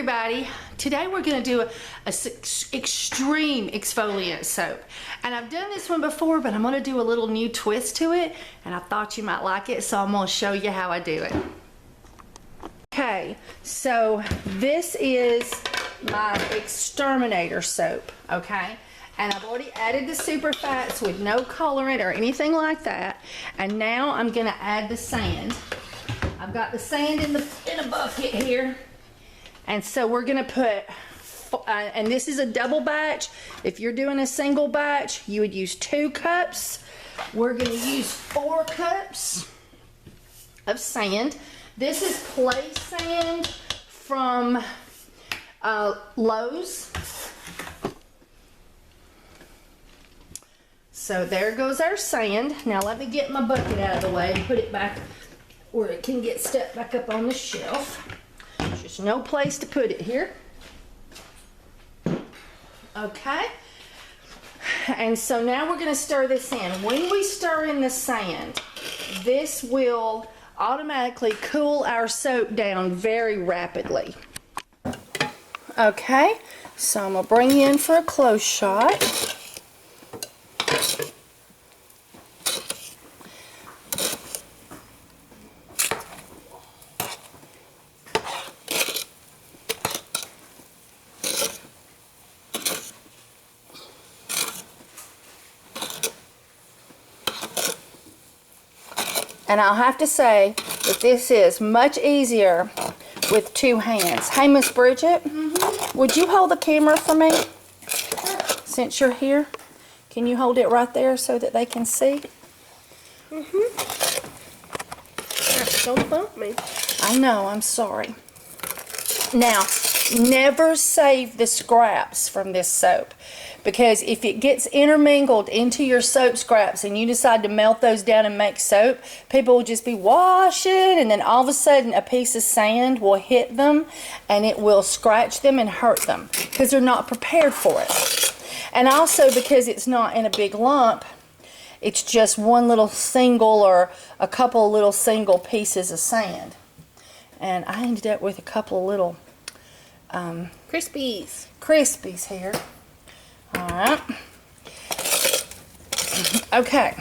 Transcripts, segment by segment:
everybody. Today we're going to do a extreme exfoliant soap, and I've done this one before, but I'm going to do a little new twist to it, and I thought you might like it, so I'm going to show you how I do it. Okay, so this is my exterminator soap, okay, and I've already added the super fats with no colorant or anything like that, and now I'm going to add the sand. I've got the sand in a bucket here. And so we're gonna put, and this is a double batch. If you're doing a single batch, you would use 2 cups. We're gonna use 4 cups of sand. This is play sand from Lowe's. So there goes our sand. Now let me get my bucket out of the way and put it back where it can get stuck back up on the shelf. There's just no place to put it here. Okay. And so now we're going to stir this in. When we stir in the sand, this will automatically cool our soap down very rapidly. Okay, so I'm going to bring you in for a close shot. And I'll have to say that this is much easier with 2 hands. Hey, Miss Bridget, would you hold the camera for me? Since you're here, can you hold it right there so that they can see? Don't bump me. I know, I'm sorry. Now, never save the scraps from this soap, because if it gets intermingled into your soap scraps and you decide to melt those down and make soap, people will just be washing, and then all of a sudden a piece of sand will hit them and it will scratch them and hurt them because they're not prepared for it. And also because it's not in a big lump, it's just one little single or a couple of little single pieces of sand. And I ended up with a couple of little crispies here. Alright. Okay.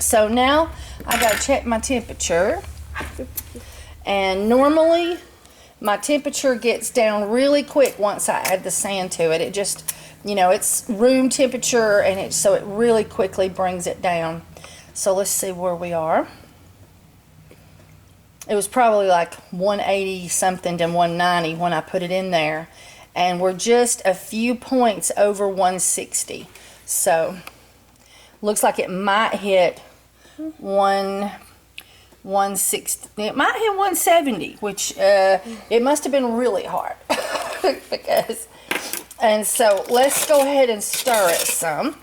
So now I gotta check my temperature. And normally my temperature gets down really quick once I add the sand to it. It just, you know, it's room temperature, and so it really quickly brings it down. So let's see where we are. It was probably like 180 something to 190 when I put it in there, and we're just a few points over 160. So looks like it might hit 160. It might hit 170, which it must have been really hard. Because, and so let's go ahead and stir it some.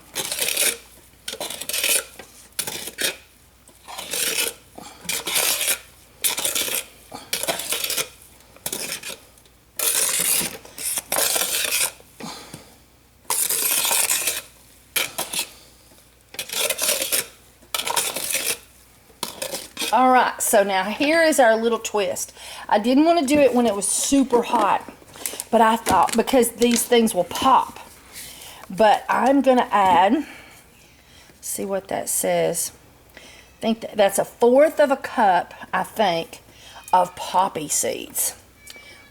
Alright, so now here is our little twist. I didn't want to do it when it was super hot, but I thought because these things will pop. But I'm going to add, see what that says. I think that's 1/4 of a cup, I think, of poppy seeds.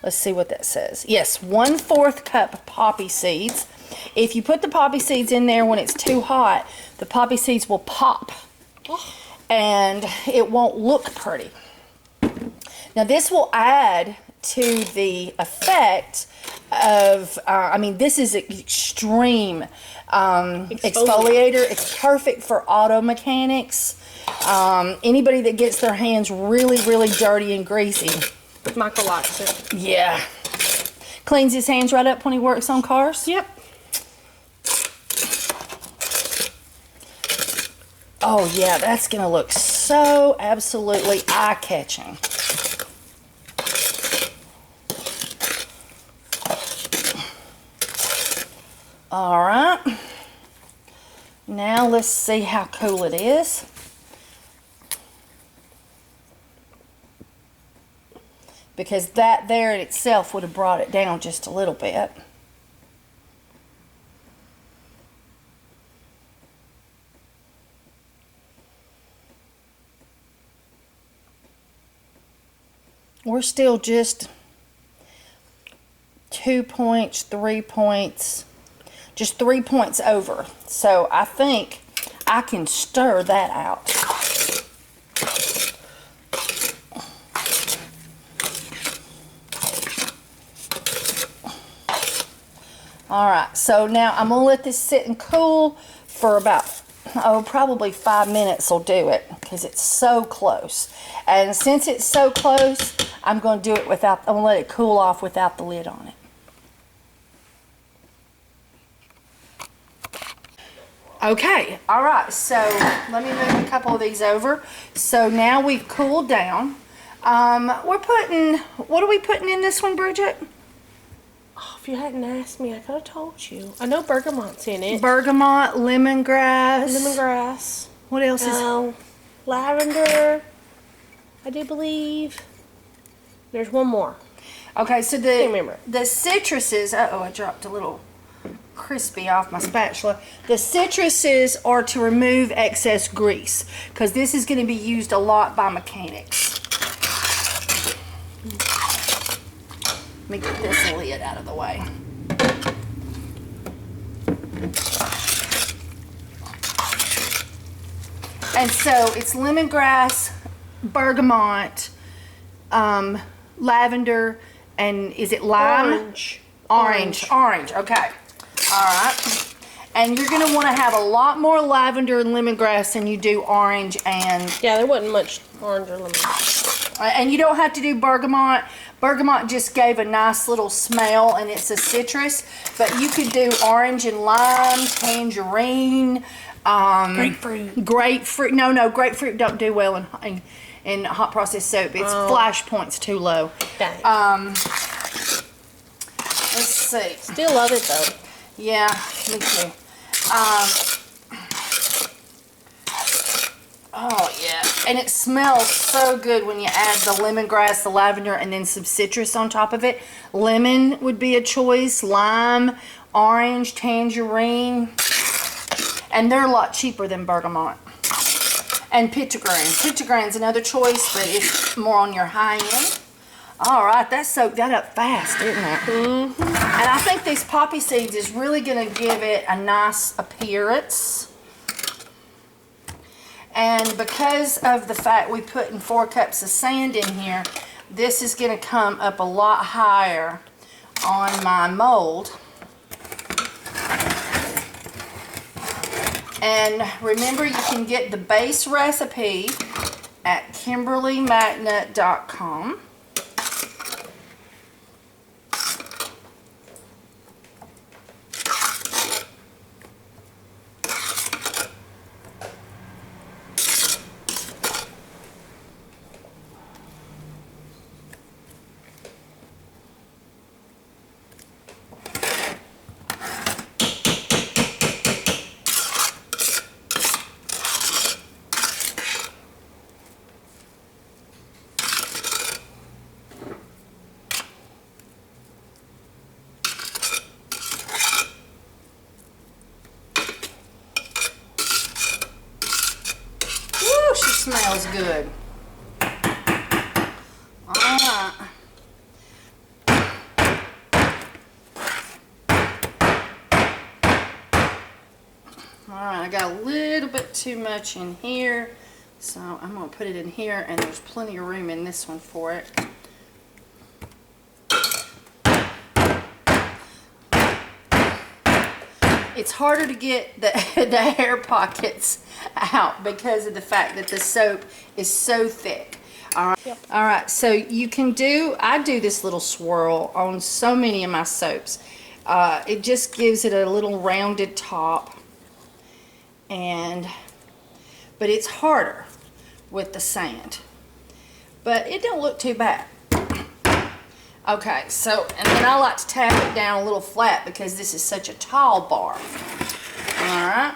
Let's see what that says. Yes, 1/4 cup of poppy seeds. If you put the poppy seeds in there when it's too hot, the poppy seeds will pop. And it won't look pretty. Now this will add to the effect of, I mean, this is an extreme exfoliator. It's perfect for auto mechanics. Anybody that gets their hands really, really dirty and greasy. Michael likes it. Yeah. Cleans his hands right up when he works on cars? Yep. Oh yeah, that's going to look so absolutely eye-catching. Alright. Now let's see how cool it is. because that there in itself would have brought it down just a little bit. We're still just 2 points, 3 points, just 3 points over. So I think I can stir that out. Alright, so now I'm going to let this sit and cool for about, probably 5 minutes will do it, because it's so close. And since it's so close, I'm going to do it without, I'm going to let it cool off without the lid on it. Okay, alright, so let me move a couple of these over. So now we've cooled down. We're putting, what are we putting in this one, Bridget? Oh, if you hadn't asked me, I could have told you. I know bergamot's in it. Bergamot, lemongrass. Lemongrass. What else is? Lavender, I do believe. There's one more. Okay, so Can't remember. the citruses, uh-oh, I dropped a little crispy off my spatula. The citruses are to remove excess grease, because this is going to be used a lot by mechanics. Let me get this lid out of the way. And so it's lemongrass, bergamot, lavender, and is it lime? Orange. Orange, okay. Alright. And you're going to want to have a lot more lavender and lemongrass than you do orange and... Yeah, there wasn't much orange or lemon. And you don't have to do bergamot. Bergamot just gave a nice little smell, and it's a citrus. But you could do orange and lime, tangerine, Grapefruit. Grapefruit. No, grapefruit don't do well in hot process soap. It's flash points too low. Dang. Let's see. Still love it though. Yeah, me too. Oh yeah, and it smells so good when you add the lemongrass, the lavender, and then some citrus on top of it. Lemon would be a choice, lime, orange, tangerine, and they're a lot cheaper than bergamot. And pitchgrain. Pitchgrain's another choice, but it's more on your high end. All right, that soaked that up fast, didn't it? Mm-hmm. And I think these poppy seeds is really going to give it a nice appearance. And because of the fact we put in 4 cups of sand in here, this is going to come up a lot higher on my mold. And remember, you can get the base recipe at KimberlyMagnet.com. Smells good. Alright. Alright, I got a little bit too much in here, so I'm going to put it in here, and there's plenty of room in this one for it. It's harder to get the hair pockets out because of the fact that the soap is so thick. Alright, yep. Alright, so you can do, I do this little swirl on so many of my soaps. It just gives it a little rounded top, but it's harder with the sand. But it don't look too bad. Okay, so, and then I like to tap it down a little flat because this is such a tall bar. Alright.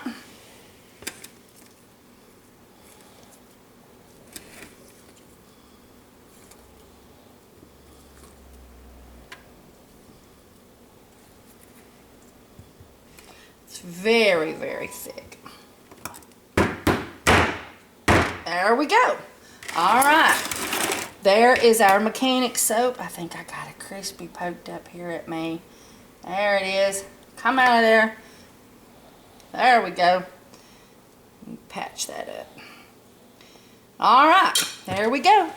It's very, very thick. There we go. All right. There is our mechanic soap. I think I got a crispy poked up here at me. There it is. Come out of there. There we go. Patch that up. All right. There we go. All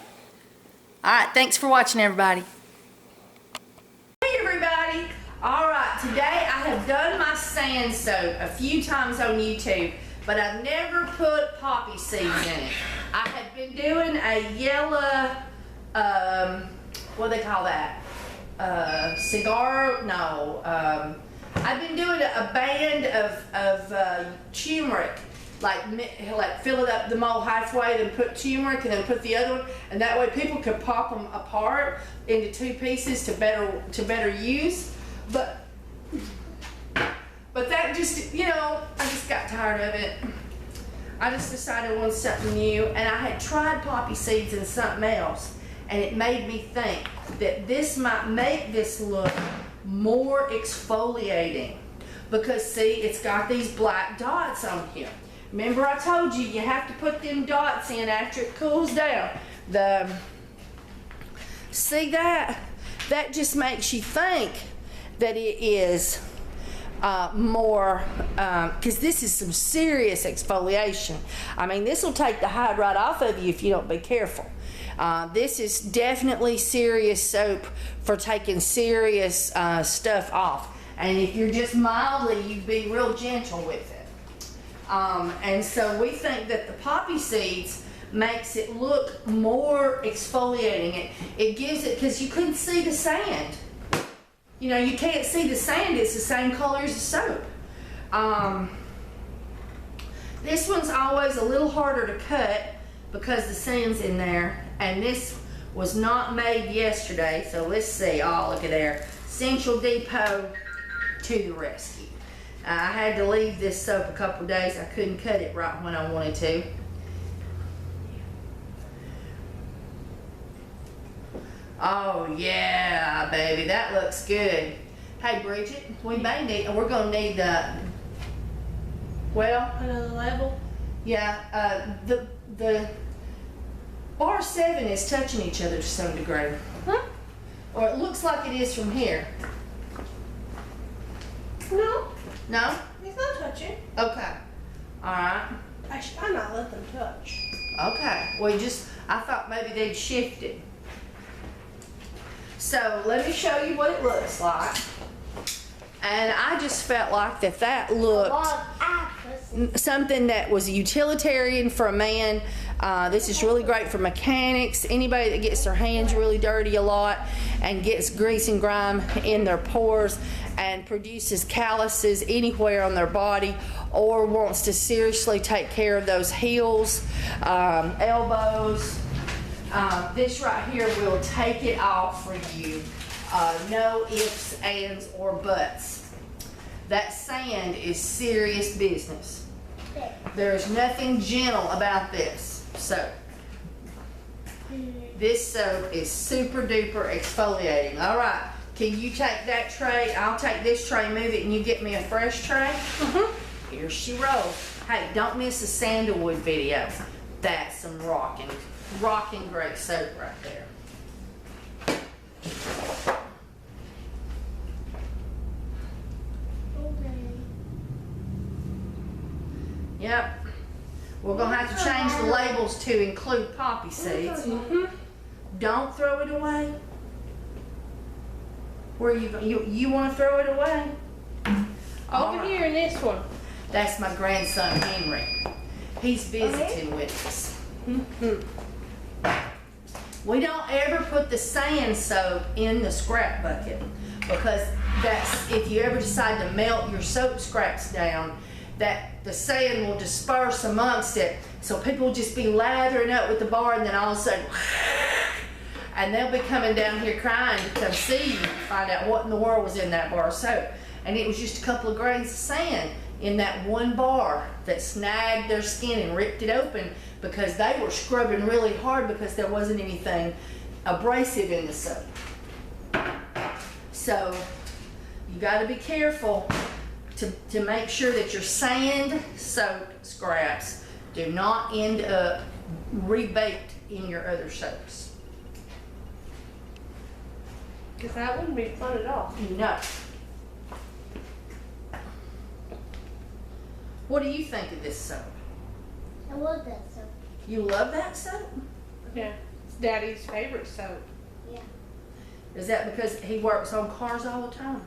right. Thanks for watching, everybody. Hey, everybody. All right. Today I have done my sand soap a few times on YouTube, but I've never put poppy seeds in it. I had been doing a yellow, what do they call that? Cigar? No. I've been doing a band of turmeric, like fill it up the mold halfway, then put turmeric, and then put the other one, and that way people could pop them apart into 2 pieces to better use. But that just, you know, I just got tired of it. I just decided I wanted something new, and I had tried poppy seeds and something else, and it made me think that this might make this look more exfoliating, because see, it's got these black dots on here. Remember I told you, you have to put them dots in after it cools down. See that? That just makes you think that it is more, because this is some serious exfoliation. I mean, this will take the hide right off of you if you don't be careful. This is definitely serious soap for taking serious stuff off. And if you're just mildly, you'd be real gentle with it. And so we think that the poppy seeds makes it look more exfoliating. It gives it, because you couldn't see the sand. You know, you can't see the sand. It's the same color as the soap. This one's always a little harder to cut because the sand's in there. And this was not made yesterday. So let's see. Oh, look at there. Essential Depot to the rescue. I had to leave this soap a couple days. I couldn't cut it right when I wanted to. Oh yeah, baby, that looks good. Hey Bridget, we may need, we're gonna need well, Another label? yeah, the bar 7 is touching each other to some degree. Huh? Or it looks like it is from here. No, No? it's not touching. Okay. Alright. I should not let them touch. Okay. Well, I thought maybe they'd shifted. So let me show you what it looks like. And I just felt like that looked something that was utilitarian for a man. This is really great for mechanics, anybody that gets their hands really dirty a lot and gets grease and grime in their pores and produces calluses anywhere on their body, or wants to seriously take care of those heels, elbows. This right here will take it off for you. No ifs, ands, or buts. That sand is serious business. There's nothing gentle about this soap. This soap is super duper exfoliating. All right, can you take that tray? I'll take this tray, move it, and you get me a fresh tray? Here she rolls. Hey, don't miss the sandalwood video. That's some rocking great soap right there. Yep. We're going to have to change the labels to include poppy seeds. Don't throw it away. Where you want to throw it away? Over here in this one. That's my grandson Henry. He's visiting with us. We don't ever put the sand soap in the scrap bucket, because that's, if you ever decide to melt your soap scraps down, that the sand will disperse amongst it. So people will just be lathering up with the bar, and then all of a sudden, and they'll be coming down here crying to come see you, find out what in the world was in that bar of soap. And it was just a couple of grains of sand in that one bar that snagged their skin and ripped it open, because they were scrubbing really hard because there wasn't anything abrasive in the soap. So you got to be careful to make sure that your sand soap scraps do not end up rebaked in your other soaps. Because that wouldn't be fun at all. No. What do you think of this soap? I love that soap. You love that soap? Yeah. It's Daddy's favorite soap. Yeah. Is that because he works on cars all the time?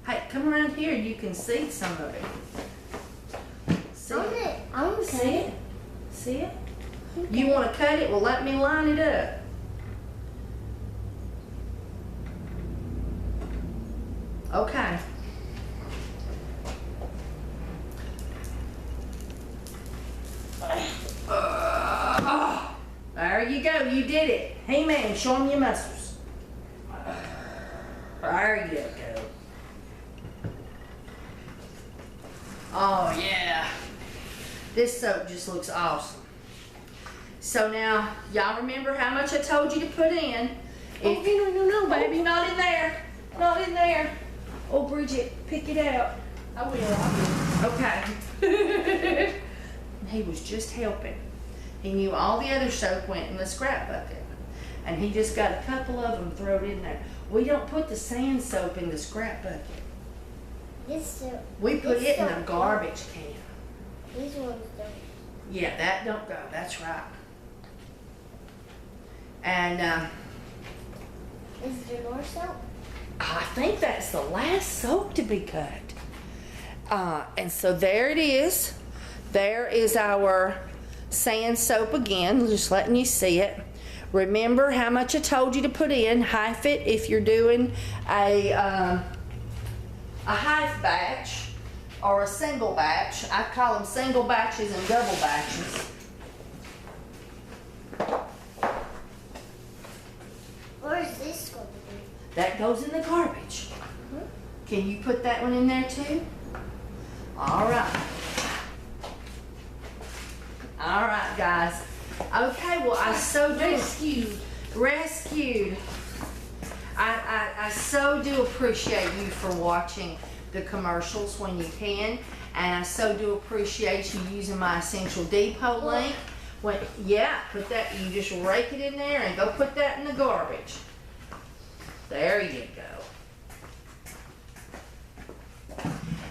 Hey, come around here. You can see some of it. See it? I want to See it? See it? You want to cut it? Well, let me line it up. Okay. There you go. You did it. Hey, man, show him your muscles. There you go. Oh, yeah. This soap just looks awesome. So now, y'all remember how much I told you to put in? No, Baby, not in there. Not in there. Oh, Bridget, pick it out. I will. Okay. He was just helping. He knew all the other soap went in the scrap bucket. And he just got a couple of them thrown in there. We don't put the sand soap in the scrap bucket. This soap. We put This it in a soap garbage can. These ones don't. Yeah, that don't go. That's right. And Is there more soap? I think that's the last soap to be cut. And so there it is. There is our sand soap again, just letting you see it. Remember how much I told you to put in. Half it if you're doing a half batch or a single batch. I call them single batches and double batches. Where is this going to be? That goes in the garbage. Can you put that one in there too? All right. All right, guys. Okay, well, I so do. Rescued. I so do appreciate you for watching the commercials when you can. And I so do appreciate you using my Essential Depot link. Yeah, put that, you just rake it in there and go put that in the garbage. There you go.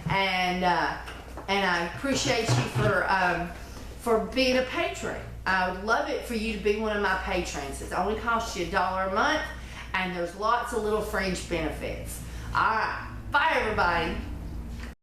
And I appreciate you for being a patron. I would love it for you to be one of my patrons. It only costs you $1 a month, and there's lots of little fringe benefits. All right, bye everybody.